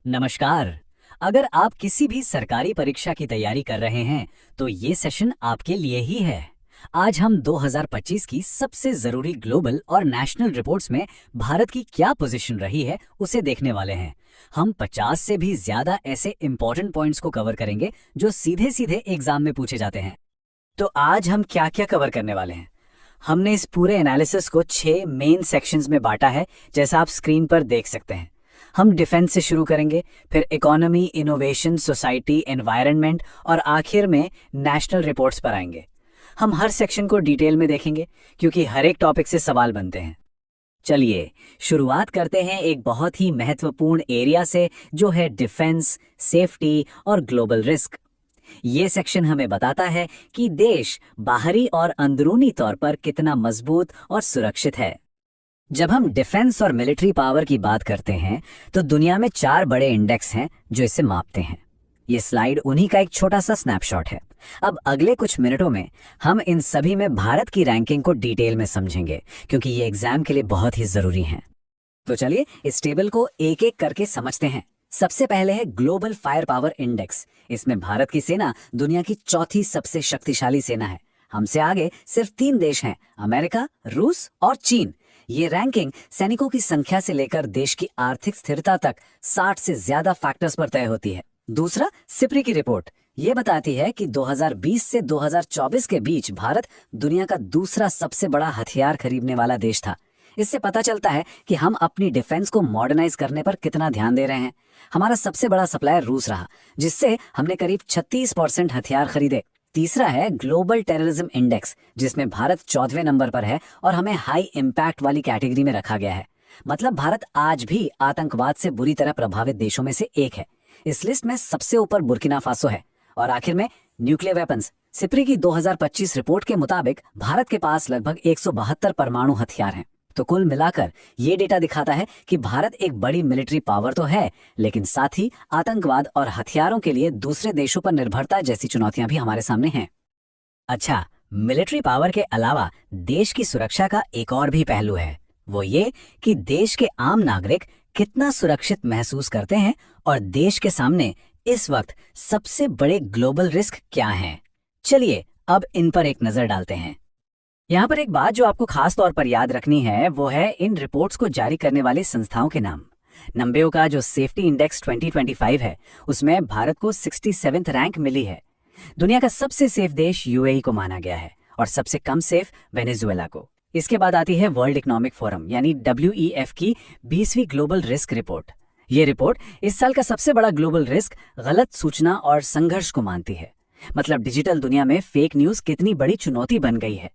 नमस्कार। अगर आप किसी भी सरकारी परीक्षा की तैयारी कर रहे हैं तो ये सेशन आपके लिए ही है। आज हम 2025 की सबसे जरूरी ग्लोबल और नेशनल रिपोर्ट्स में भारत की क्या पोजीशन रही है उसे देखने वाले हैं। हम 50 से भी ज्यादा ऐसे इंपॉर्टेंट पॉइंट्स को कवर करेंगे जो सीधे सीधे एग्जाम में पूछे जाते हैं। तो आज हम क्या क्या कवर करने वाले हैं। हमने इस पूरे एनालिसिस को 6 मेन सेक्शंस में बांटा है, जैसा आप स्क्रीन पर देख सकते हैं। हम डिफेंस से शुरू करेंगे, फिर इकोनॉमी, इनोवेशन, सोसाइटी, एनवायरनमेंट और आखिर में नेशनल रिपोर्ट्स पर आएंगे। हम हर सेक्शन को डिटेल में देखेंगे क्योंकि हर एक टॉपिक से सवाल बनते हैं। चलिए शुरुआत करते हैं एक बहुत ही महत्वपूर्ण एरिया से, जो है डिफेंस, सेफ्टी और ग्लोबल रिस्क। ये सेक्शन हमें बताता है कि देश बाहरी और अंदरूनी तौर पर कितना मजबूत और सुरक्षित है। जब हम डिफेंस और मिलिट्री पावर की बात करते हैं तो दुनिया में 4 बड़े इंडेक्स हैं जो इसे मापते हैं। ये स्लाइड उन्हीं का एक छोटा सा स्नैपशॉट है। अब अगले कुछ मिनटों में हम इन सभी में भारत की रैंकिंग को डिटेल में समझेंगे क्योंकि ये एग्जाम के लिए बहुत ही जरूरी हैं। तो चलिए इस टेबल को एक एक करके समझते हैं। सबसे पहले है ग्लोबल फायर पावर इंडेक्स। इसमें भारत की सेना दुनिया की चौथी सबसे शक्तिशाली सेना है। हमसे आगे सिर्फ 3 देश हैं, अमेरिका, रूस और चीन। ये रैंकिंग सैनिकों की संख्या से लेकर देश की आर्थिक स्थिरता तक 60 से ज्यादा फैक्टर्स पर तय होती है। दूसरा, सिप्री की रिपोर्ट। ये बताती है कि 2020 से 2024 के बीच भारत दुनिया का दूसरा सबसे बड़ा हथियार खरीदने वाला देश था। इससे पता चलता है कि हम अपनी डिफेंस को मॉडर्नाइज करने पर कितना ध्यान दे रहे हैं। हमारा सबसे बड़ा सप्लायर रूस रहा, जिससे हमने करीब 36% हथियार खरीदे। तीसरा है ग्लोबल टेररिज्म इंडेक्स, जिसमें भारत 14वें नंबर पर है और हमें हाई इम्पैक्ट वाली कैटेगरी में रखा गया है। मतलब भारत आज भी आतंकवाद से बुरी तरह प्रभावित देशों में से एक है। इस लिस्ट में सबसे ऊपर बुर्किना फासो है। और आखिर में न्यूक्लियर वेपन्स। सिप्री की 2025 रिपोर्ट के मुताबिक भारत के पास लगभग 172 परमाणु हथियार हैं। तो कुल मिलाकर ये डेटा दिखाता है कि भारत एक बड़ी मिलिट्री पावर तो है, लेकिन साथ ही आतंकवाद और हथियारों के लिए दूसरे देशों पर निर्भरता जैसी चुनौतियां भी हमारे सामने हैं। अच्छा, मिलिट्री पावर के अलावा देश की सुरक्षा का एक और भी पहलू है। वो ये कि देश के आम नागरिक कितना सुरक्षित महसूस करते हैं और देश के सामने इस वक्त सबसे बड़े ग्लोबल रिस्क क्या हैं। चलिए अब इन पर एक नजर डालते हैं। यहाँ पर एक बात जो आपको खास तौर पर याद रखनी है वो है इन रिपोर्ट्स को जारी करने वाली संस्थाओं के नाम। नंबेओ का जो सेफ्टी इंडेक्स 2025 है, उसमें भारत को 67th रैंक मिली है। दुनिया का सबसे सेफ देश यूएई को माना गया है और सबसे कम सेफ वेनेजुएला को। इसके बाद आती है वर्ल्ड इकोनॉमिक फोरम यानी WEF की 20वीं ग्लोबल रिस्क रिपोर्ट। ये रिपोर्ट इस साल का सबसे बड़ा ग्लोबल रिस्क गलत सूचना और संघर्ष को मानती है। मतलब डिजिटल दुनिया में फेक न्यूज कितनी बड़ी चुनौती बन गई है।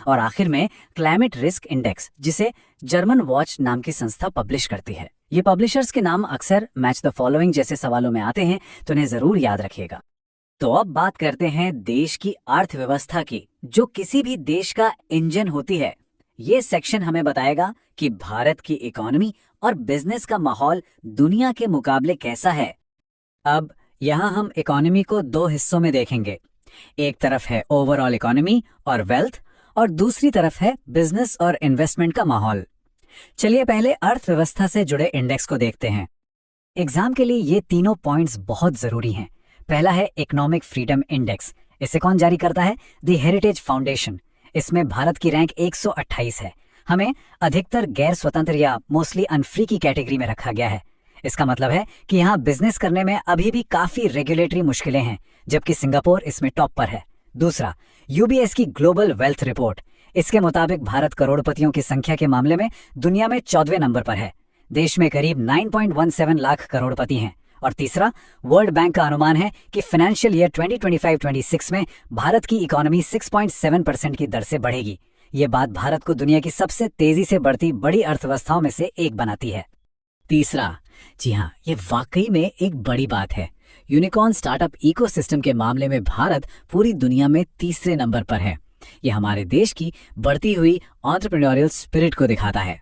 और आखिर में क्लाइमेट रिस्क इंडेक्स, जिसे जर्मन वॉच नाम की संस्था पब्लिश करती है। ये पब्लिशर्स के नाम अक्सर मैच द फॉलोइंग जैसे सवालों में आते हैं, तो इन्हें जरूर याद रखिएगा। तो अब बात करते हैं देश की अर्थव्यवस्था की, जो किसी भी देश का इंजन होती है। ये सेक्शन हमें बताएगा कि भारत की इकोनॉमी और बिजनेस का माहौल दुनिया के मुकाबले कैसा है। अब यहाँ हम इकोनॉमी को 2 हिस्सों में देखेंगे। एक तरफ है ओवरऑल इकोनॉमी और वेल्थ, और दूसरी तरफ है बिजनेस और इन्वेस्टमेंट का माहौल। चलिए पहले अर्थव्यवस्था से जुड़े इंडेक्स को देखते हैं। एग्जाम के लिए ये तीनों पॉइंट्स बहुत जरूरी हैं। पहला है इकोनॉमिक फ्रीडम इंडेक्स। इसे कौन जारी करता है? The heritage foundation. इसमें भारत की रैंक 128 है। हमें अधिकतर गैर स्वतंत्र या मोस्टली अनफ्री की कैटेगरी में रखा गया है। इसका मतलब है कि यहाँ बिजनेस करने में अभी भी काफी रेगुलेटरी मुश्किलें हैं, जबकि सिंगापुर इसमें टॉप पर है। दूसरा, यूबीएस की ग्लोबल वेल्थ रिपोर्ट। इसके मुताबिक भारत करोड़पतियों की संख्या के मामले में दुनिया में 14वें नंबर पर है। देश में करीब 9.17 लाख करोड़पति हैं। और तीसरा, वर्ल्ड बैंक का अनुमान है कि फाइनेंशियल ईयर 2025-26 में भारत की इकोनॉमी 6.7% की दर से बढ़ेगी। ये बात भारत को दुनिया की सबसे तेजी से बढ़ती बड़ी अर्थव्यवस्थाओं में से एक बनाती है। तीसरा, जी हाँ, ये वाकई में एक बड़ी बात है। यूनिकॉर्न स्टार्टअप इकोसिस्टम के मामले में भारत पूरी दुनिया में 3रे नंबर पर है। यह हमारे देश की बढ़ती हुई एंटरप्रेन्योरियल स्पिरिट को दिखाता है।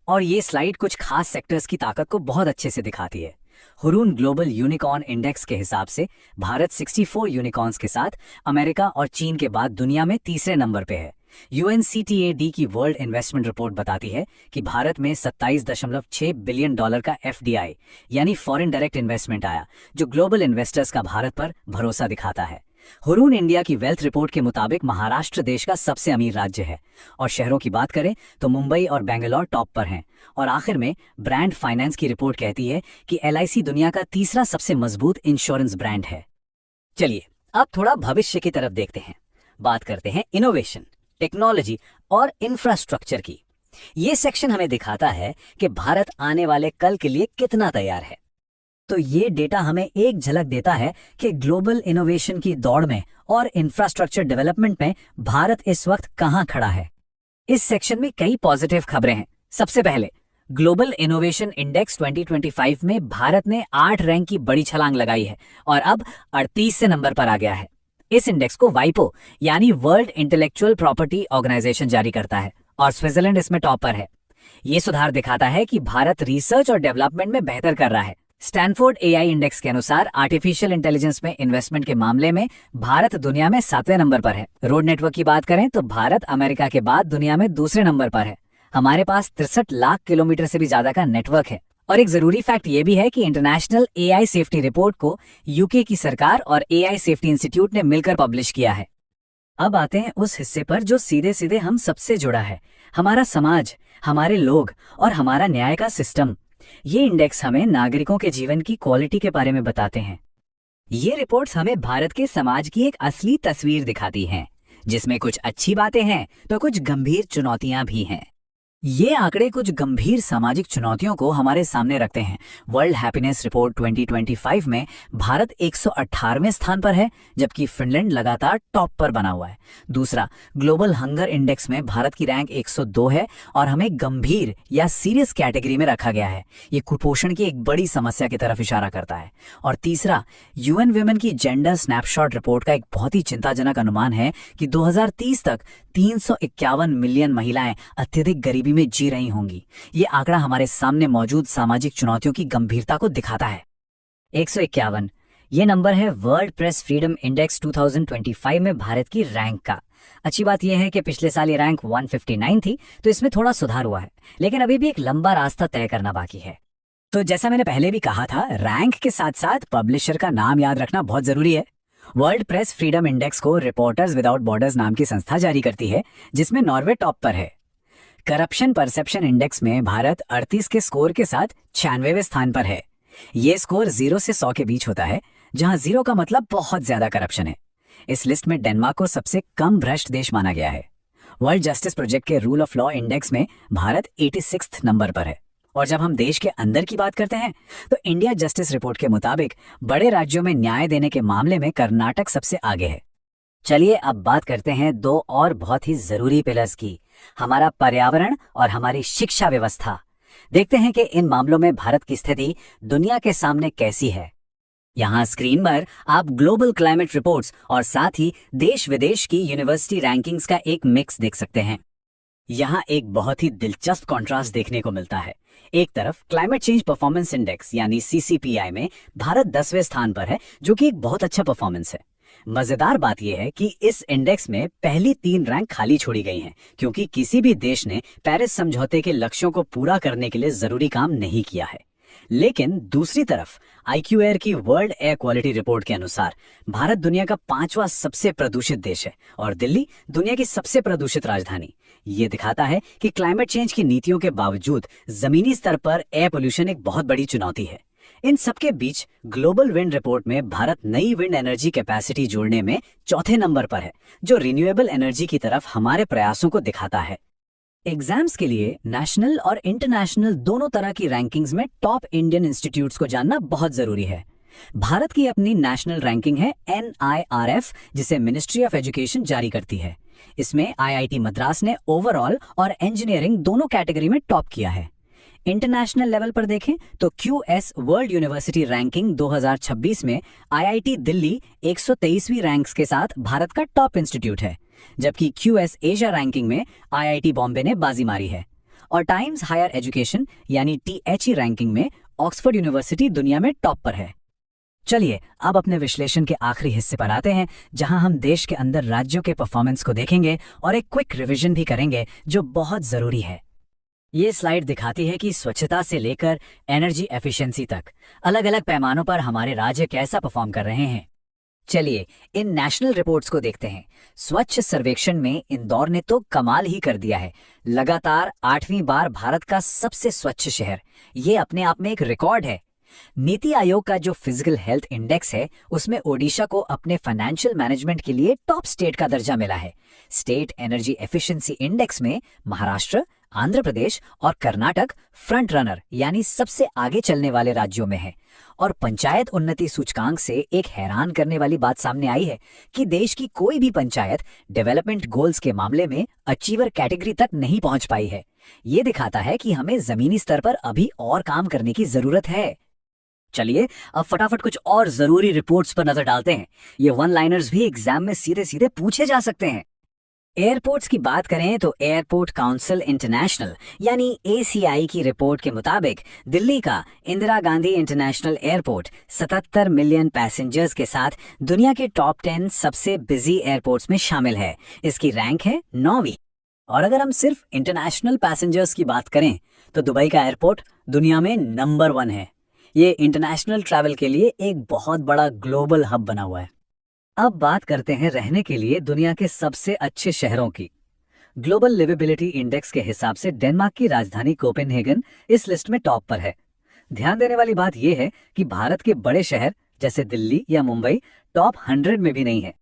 और ये स्लाइड कुछ खास सेक्टर्स की ताकत को बहुत अच्छे से दिखाती है। हुरून ग्लोबल यूनिकॉर्न इंडेक्स के हिसाब से भारत 64 यूनिकॉर्न्स के साथ अमेरिका और चीन के बाद दुनिया में 3रे नंबर पे है। UNCTAD की वर्ल्ड इन्वेस्टमेंट रिपोर्ट बताती है कि भारत में 27.6 बिलियन डॉलर का FDI यानी फॉरेन डायरेक्ट इन्वेस्टमेंट आया, जो ग्लोबल इन्वेस्टर्स का भारत पर भरोसा दिखाता है। हुरून इंडिया की वेल्थ रिपोर्ट के मुताबिक महाराष्ट्र देश का सबसे अमीर राज्य है, और शहरों की बात करें तो मुंबई और बेंगलोर टॉप पर हैं। और आखिर में ब्रांड फाइनेंस की रिपोर्ट कहती है कि LIC दुनिया का तीसरा सबसे मजबूत इंश्योरेंस ब्रांड है। चलिए अब थोड़ा भविष्य की तरफ देखते हैं। बात करते हैं इनोवेशन, टेक्नोलॉजी और इंफ्रास्ट्रक्चर की। ये सेक्शन हमें दिखाता है कि भारत आने वाले कल के लिए कितना तैयार है। तो ये डेटा हमें एक झलक देता है कि ग्लोबल इनोवेशन की दौड़ में और इंफ्रास्ट्रक्चर डेवलपमेंट में भारत इस वक्त कहां खड़ा है। इस सेक्शन में कई पॉजिटिव खबरें हैं। सबसे पहले, ग्लोबल इनोवेशन इंडेक्स 2025 में भारत ने 8 रैंक की बड़ी छलांग लगाई है और अब 38 से नंबर पर आ गया है। इस इंडेक्स को वाइपो यानी वर्ल्ड इंटेलेक्चुअल प्रॉपर्टी ऑर्गेनाइजेशन जारी करता है और स्विट्जरलैंड इसमें टॉप पर है। ये सुधार दिखाता है कि भारत रिसर्च और डेवलपमेंट में बेहतर कर रहा है। स्टैनफोर्ड AI इंडेक्स के अनुसार आर्टिफिशियल इंटेलिजेंस में इन्वेस्टमेंट के मामले में भारत दुनिया में 7वें नंबर पर है। रोड नेटवर्क की बात करें तो भारत अमेरिका के बाद दुनिया में दूसरे नंबर पर है। हमारे पास 63 लाख किलोमीटर से भी ज्यादा का नेटवर्क है। और एक जरूरी फैक्ट ये भी है कि इंटरनेशनल AI सेफ्टी रिपोर्ट को UK की सरकार और AI सेफ्टी इंस्टीट्यूट ने मिलकर पब्लिश किया है। अब आते हैं उस हिस्से पर जो सीधे सीधे हम सबसे जुड़ा है, हमारा समाज, हमारे लोग और हमारा न्याय का सिस्टम। ये इंडेक्स हमें नागरिकों के जीवन की क्वालिटी के बारे में बताते हैं। ये रिपोर्ट्स हमें भारत के समाज की एक असली तस्वीर दिखाती हैं, जिसमें कुछ अच्छी बातें हैं तो कुछ गंभीर चुनौतियां भी हैं। ये आंकड़े कुछ गंभीर सामाजिक चुनौतियों को हमारे सामने रखते हैं। वर्ल्ड हैप्पीनेस रिपोर्ट 2025 में भारत 118वें स्थान पर है, जबकि फिनलैंड लगातार टॉप पर बना हुआ है। दूसरा, ग्लोबल हंगर इंडेक्स में भारत की रैंक 102 है और हमें गंभीर या सीरियस कैटेगरी में रखा गया है। ये कुपोषण की एक बड़ी समस्या की तरफ इशारा करता है। और तीसरा, UN विमेन की जेंडर स्नैपशॉट रिपोर्ट का एक बहुत ही चिंताजनक अनुमान है कि 2030 तक 351 मिलियन महिलाएं अत्यधिक गरीबी में जी रही होंगी। ये आंकड़ा हमारे सामने मौजूद सामाजिक चुनौतियों की गंभीरता को दिखाता है। 151 ये नंबर है वर्ल्ड प्रेस फ्रीडम इंडेक्स 2025 में भारत की रैंक का। अच्छी बात यह है कि पिछले साल ये रैंक 159 थी, तो इसमें थोड़ा सुधार हुआ है, लेकिन अभी भी एक लंबा रास्ता तय करना बाकी है। तो जैसा मैंने पहले भी कहा था, रैंक के साथ साथ पब्लिशर का नाम याद रखना बहुत जरूरी है। वर्ल्ड प्रेस फ्रीडम इंडेक्स को रिपोर्टर्स विदाउट बॉर्डर्स नाम की संस्था जारी करती है, जिसमें नॉर्वे टॉप पर है। करप्शन परसेप्शन इंडेक्स में भारत 38 के स्कोर के साथ 96वें स्थान पर है। ये स्कोर 0 से 100 के बीच होता है, जहां 0 का मतलब बहुत ज्यादा करप्शन है। इस लिस्ट में डेनमार्क को सबसे कम भ्रष्ट देश माना गया है। वर्ल्ड जस्टिस प्रोजेक्ट के रूल ऑफ लॉ इंडेक्स में भारत 86 नंबर पर है। और जब हम देश के अंदर की बात करते हैं तो इंडिया जस्टिस रिपोर्ट के मुताबिक बड़े राज्यों में न्याय देने के मामले में कर्नाटक सबसे आगे है। चलिए अब बात करते हैं दो और बहुत ही जरूरी पिलर्स की, हमारा पर्यावरण और हमारी शिक्षा व्यवस्था। देखते हैं कि इन मामलों में भारत की स्थिति दुनिया के सामने कैसी है। यहाँ स्क्रीन पर आप ग्लोबल क्लाइमेट रिपोर्ट्स और साथ ही देश विदेश की यूनिवर्सिटी रैंकिंग्स का एक मिक्स देख सकते हैं। यहाँ एक बहुत ही दिलचस्प कॉन्ट्रास्ट देखने को मिलता है। एक तरफ क्लाइमेट चेंज परफॉर्मेंस इंडेक्स यानी CCPI में भारत 10वें स्थान पर है, जो कि एक बहुत अच्छा परफॉर्मेंस है। मजेदार बात यह है कि इस इंडेक्स में पहली 3 रैंक खाली छोड़ी गई हैं, क्योंकि किसी भी देश ने पेरिस समझौते के लक्ष्यों को पूरा करने के लिए जरूरी काम नहीं किया है। लेकिन दूसरी तरफ IQAir की वर्ल्ड एयर क्वालिटी रिपोर्ट के अनुसार भारत दुनिया का 5वां सबसे प्रदूषित देश है और दिल्ली दुनिया की सबसे प्रदूषित राजधानी। ये दिखाता है कि क्लाइमेट चेंज की नीतियों के बावजूद जमीनी स्तर पर एयर पोल्यूशन एक बहुत बड़ी चुनौती है। इन सबके बीच ग्लोबल विंड रिपोर्ट में भारत नई विंड एनर्जी कैपेसिटी जोड़ने में 4थे नंबर पर है, जो रिन्यूएबल एनर्जी की तरफ हमारे प्रयासों को दिखाता है। एग्जाम्स के लिए नेशनल और इंटरनेशनल दोनों तरह की रैंकिंग्स में टॉप इंडियन इंस्टीट्यूट्स को जानना बहुत जरूरी है। भारत की अपनी नेशनल रैंकिंग है NIRF, जिसे मिनिस्ट्री ऑफ एजुकेशन जारी करती है। इसमें IIT मद्रास ने ओवरऑल और इंजीनियरिंग दोनों कैटेगरी में टॉप किया है। इंटरनेशनल लेवल पर देखें तो QS वर्ल्ड यूनिवर्सिटी रैंकिंग 2026 में IIT दिल्ली 123वीं रैंक्स के साथ भारत का टॉप इंस्टीट्यूट है, जबकि QS एशिया रैंकिंग में IIT बॉम्बे ने बाजी मारी है। और टाइम्स हायर एजुकेशन यानी THE रैंकिंग में ऑक्सफोर्ड यूनिवर्सिटी दुनिया में टॉप पर है। चलिए अब अपने विश्लेषण के आखिरी हिस्से पर आते हैं, जहां हम देश के अंदर राज्यों के परफॉर्मेंस को देखेंगे और एक क्विक रिवीजन भी करेंगे जो बहुत जरूरी है। ये स्लाइड दिखाती है कि स्वच्छता से लेकर एनर्जी एफिशिएंसी तक अलग अलग पैमानों पर हमारे राज्य कैसा परफॉर्म कर रहे हैं। चलिए इन नेशनल रिपोर्ट्स को देखते हैं। स्वच्छ सर्वेक्षण में इंदौर ने तो कमाल ही कर दिया है, लगातार 8वीं बार भारत का सबसे स्वच्छ शहर। ये अपने आप में एक रिकॉर्ड है। नीति आयोग का जो फिजिकल हेल्थ इंडेक्स है, उसमें ओडिशा को अपने फाइनेंशियल मैनेजमेंट के लिए टॉप स्टेट का दर्जा मिला है। स्टेट एनर्जी एफिशिएंसी इंडेक्स में महाराष्ट्र, आंध्र प्रदेश और कर्नाटक फ्रंट रनर यानी सबसे आगे चलने वाले राज्यों में है। और पंचायत उन्नति सूचकांक से एक हैरान करने वाली बात सामने आई है कि देश की कोई भी पंचायत डेवलपमेंट गोल्स के मामले में अचीवर कैटेगरी तक नहीं पहुंच पाई है। ये दिखाता है कि हमें जमीनी स्तर पर अभी और काम करने की जरूरत है। चलिए अब फटाफट कुछ और जरूरी रिपोर्ट्स पर नजर डालते हैं। ये वन लाइनर्स भी एग्जाम में सीधे सीधे पूछे जा सकते हैं। एयरपोर्ट्स की बात करें तो एयरपोर्ट काउंसिल इंटरनेशनल यानी ACI की रिपोर्ट के मुताबिक दिल्ली का Indira Gandhi international airport 77 million passengers के साथ दुनिया के टॉप 10 सबसे बिजी एयरपोर्ट्स में शामिल है। इसकी रैंक है 9वीं। और अगर हम सिर्फ इंटरनेशनल पैसेंजर्स की बात करें तो दुबई का एयरपोर्ट दुनिया में नंबर 1 है। ये इंटरनेशनल ट्रैवल के लिए एक बहुत बड़ा ग्लोबल हब बना हुआ है। अब बात करते हैं रहने के लिए दुनिया के सबसे अच्छे शहरों की। ग्लोबल लिवेबिलिटी इंडेक्स के हिसाब से डेनमार्क की राजधानी कोपेनहेगन इस लिस्ट में टॉप पर है। ध्यान देने वाली बात यह है कि भारत के बड़े शहर जैसे दिल्ली या मुंबई टॉप 100 में भी नहीं है।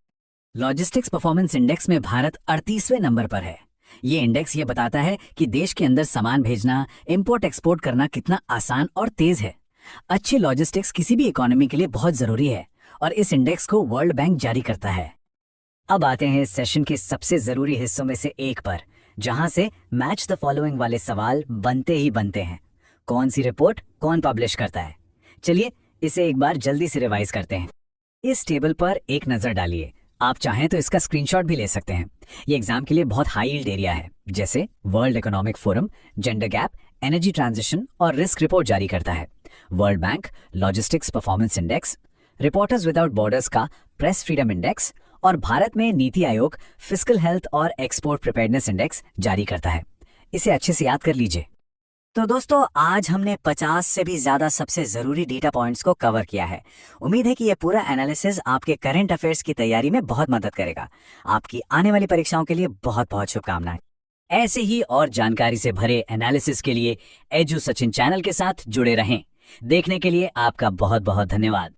लॉजिस्टिक्स परफॉर्मेंस इंडेक्स में भारत 38वें नंबर पर है। ये इंडेक्स ये बताता है कि देश के अंदर सामान भेजना, इंपोर्ट एक्सपोर्ट करना कितना आसान और तेज है। अच्छी लॉजिस्टिक्स किसी भी इकोनॉमी के लिए बहुत जरूरी है और इस इंडेक्स को वर्ल्ड बैंक जारी करता है। अब आते हैं इस सेशन के सबसे जरूरी हिस्सों में से एक पर, जहां से मैच द फॉलोइंग वाले सवाल बनते ही बनते हैं। कौन सी रिपोर्ट कौन पब्लिश करता है? चलिए इसे एक बार जल्दी से रिवाइज करते हैं। इस टेबल पर एक नजर डालिए। आप चाहें तो इसका स्क्रीनशॉट भी ले सकते हैं। ये एग्जाम के लिए बहुत हाई यील्ड एरिया है, जैसे world economic forum, gender gap, energy transition और रिस्क रिपोर्ट जारी करता है। World bank logistics performance index, reporters without borders का प्रेस फ्रीडम इंडेक्स और भारत में नीति आयोग फिस्कल हेल्थ और एक्सपोर्ट प्रिपेयर्डनेस इंडेक्स जारी करता है। इसे अच्छे से याद कर लीजिए। तो दोस्तों आज हमने 50 से भी ज्यादा सबसे जरूरी डेटा पॉइंट्स को कवर किया है। उम्मीद है कि यह पूरा एनालिसिस आपके करंट अफेयर्स की तैयारी में बहुत मदद करेगा। आपकी आने वाली परीक्षाओं के लिए बहुत बहुत शुभकामनाएं। ऐसे ही और जानकारी से भरे एनालिसिस के लिए एजू सचिन चैनल के साथ जुड़े रहें। देखने के लिए आपका बहुत बहुत धन्यवाद।